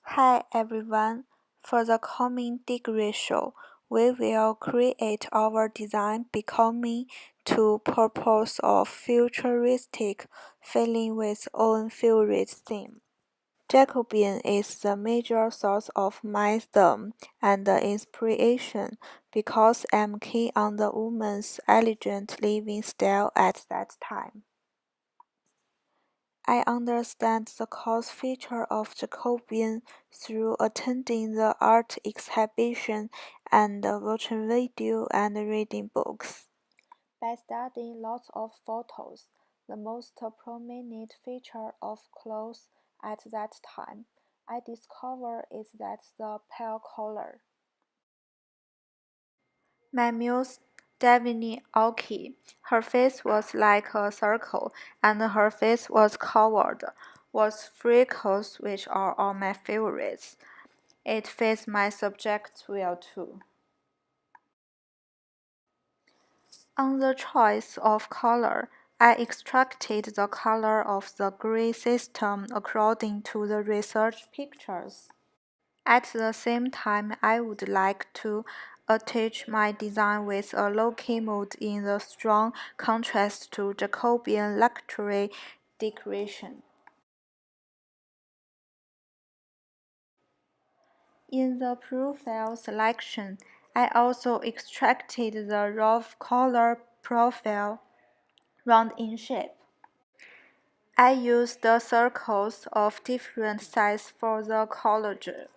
Hi everyone. For the coming degree show, we will create our design becoming to purpose of futuristic feeling with own favorite theme. Jacobean is the major source of my theme and inspiration because I'm keen on the woman's elegant living style at that time. I understand the core feature of Jacobean through attending the art exhibition and watching video and reading books. By studying lots of photos, the most prominent feature of clothes at that time, I discovered is that the pale color. My muse, Davini Aoki, her face was like a circle, and her face was covered, was freckles which are all my favorites. It fits my subject well too. On the choice of color, I extracted the color of the gray system according to the research pictures. At the same time, I would like to attach my design with a low-key mood in the strong contrast to Jacobean luxury decoration. In the profile selection, I also extracted the rough color profile, round in shape. I used the circles of different size for the collage.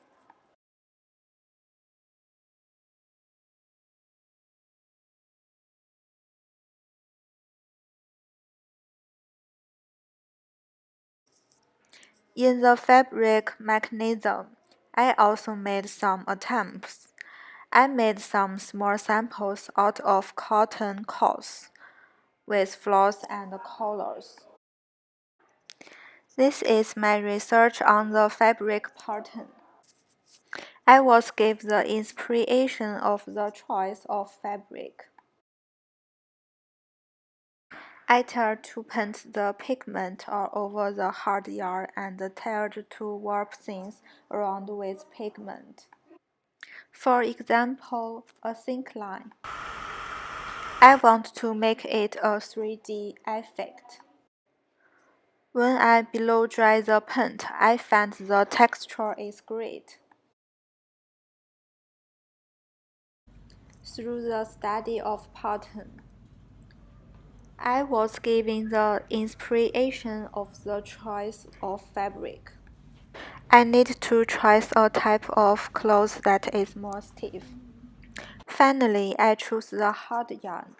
In the fabric mechanism, I also made some attempts. I made some small samples out of cotton cloth with flaws and colors. This is my research on the fabric pattern. I was given the inspiration of the choice of fabric. I tried to paint the pigment all over the hard yarn and tried to warp things around with pigment. For example, a thin line. I want to make it a 3D effect. When I blow dry the paint, I find the texture is great. Through the study of pattern, I was given the inspiration of the choice of fabric. I need to choose a type of cloth that is more stiff. Finally, I choose the hard yarn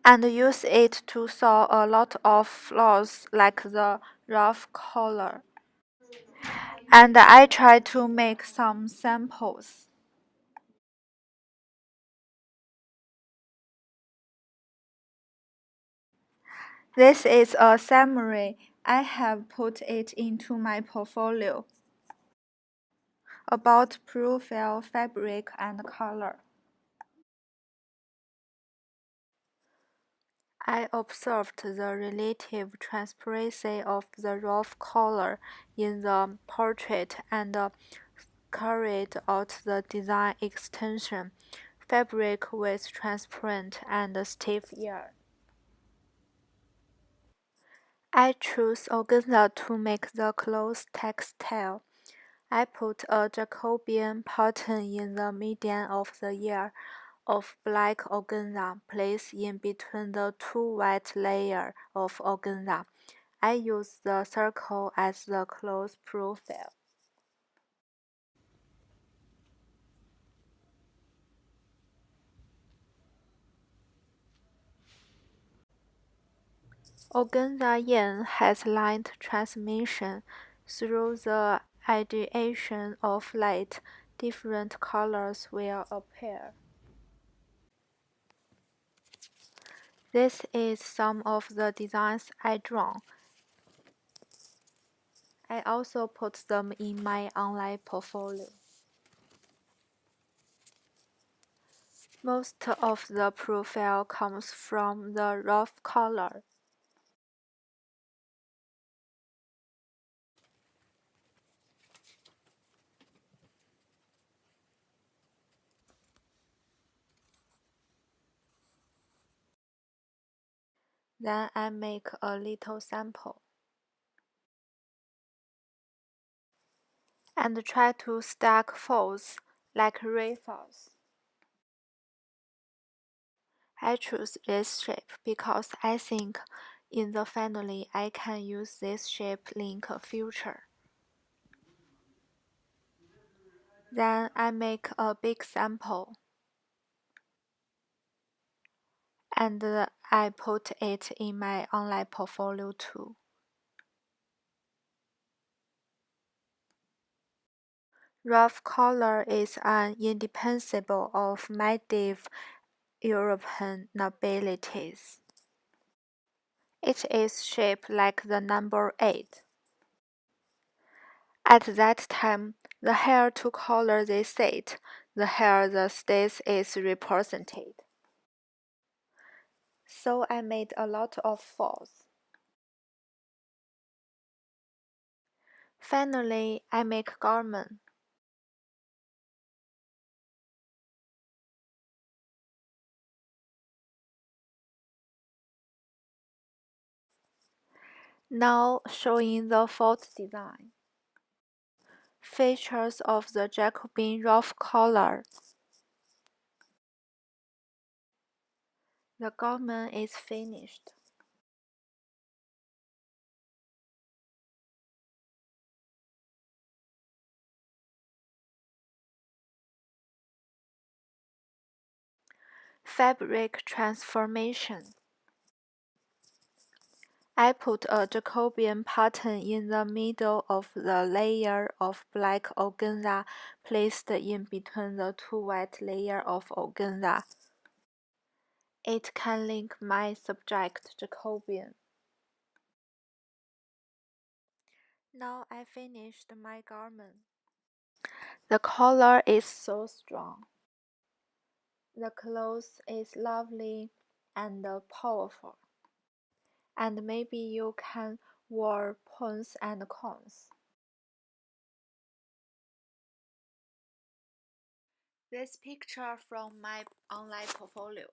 and use it to sew a lot of flaws like the rough collar. And I try to make some samples. This is a summary. I have put it into my portfolio about profile, fabric, and color. I observed the relative transparency of the rough color in the portrait and carried out the design extension, fabric with transparent and stiff yarn. I chose organza to make the cloth textile. I put a Jacobean pattern in the median of the yarn of black organza placed in between the two white layers of organza. I use the circle as the cloth profile. Organza yarn has light transmission through the ideation of light. Different colors will appear. This is some of the designs I drawn. I also put them in my online portfolio. Most of the profile comes from the rough color. Then I make a little sample and try to stack folds like rifles. I choose this shape because I think in the finally I can use this shape link future. Then I make a big sample and I put it in my online portfolio too. Rough color is an indispensable of native European nobilities. It is shaped like the number 8. At that time, the hair to color they said, the hair the states is represented. So I made a lot of folds. Finally, I make garment. Now showing the fold design. Features of the Jacobin rough collar. The garment is finished. Fabric transformation. I put a Jacobian pattern in the middle of the layer of black organza placed in between the two white layers of organza. It can link my subject Jacobian. Now I finished my garment. The color is so strong. The cloth is lovely and powerful. And maybe you can wear pons and cones. This picture from my online portfolio.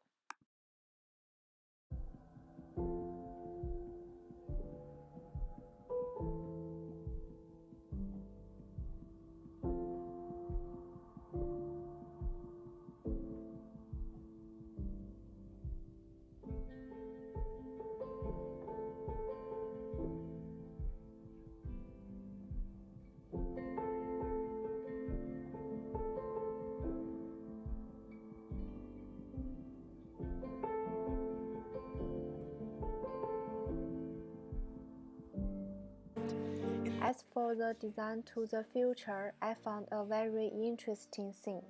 As for the design to the future, I found a very interesting thing.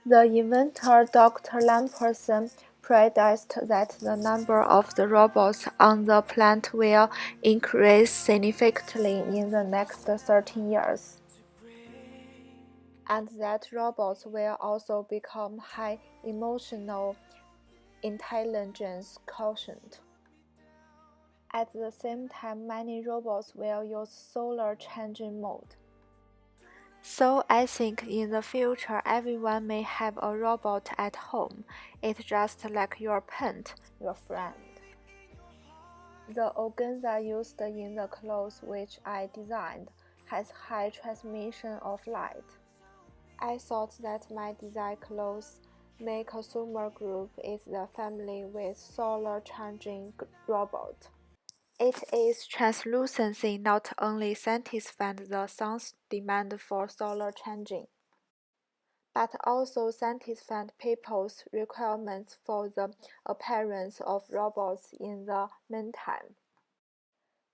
The inventor Dr. Lamperson predicted that the number of the robots on the planet will increase significantly in the next 13 years, and that robots will also become high emotional intelligence quotient. At the same time, many robots will use solar changing mode. So I think in the future everyone may have a robot at home. It's just like your pet, your friend. The organza used in the clothes which I designed has high transmission of light. I thought that my design clothes make consumer group is the family with solar charging robot. It is translucency not only satisfies the sun's demand for solar charging, but also satisfies people's requirements for the appearance of robots in the meantime.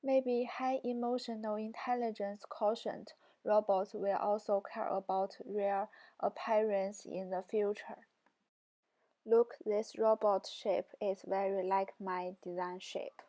Maybe high emotional intelligence quotient robots will also care about their appearance in the future. Look, this robot shape is very like my design shape.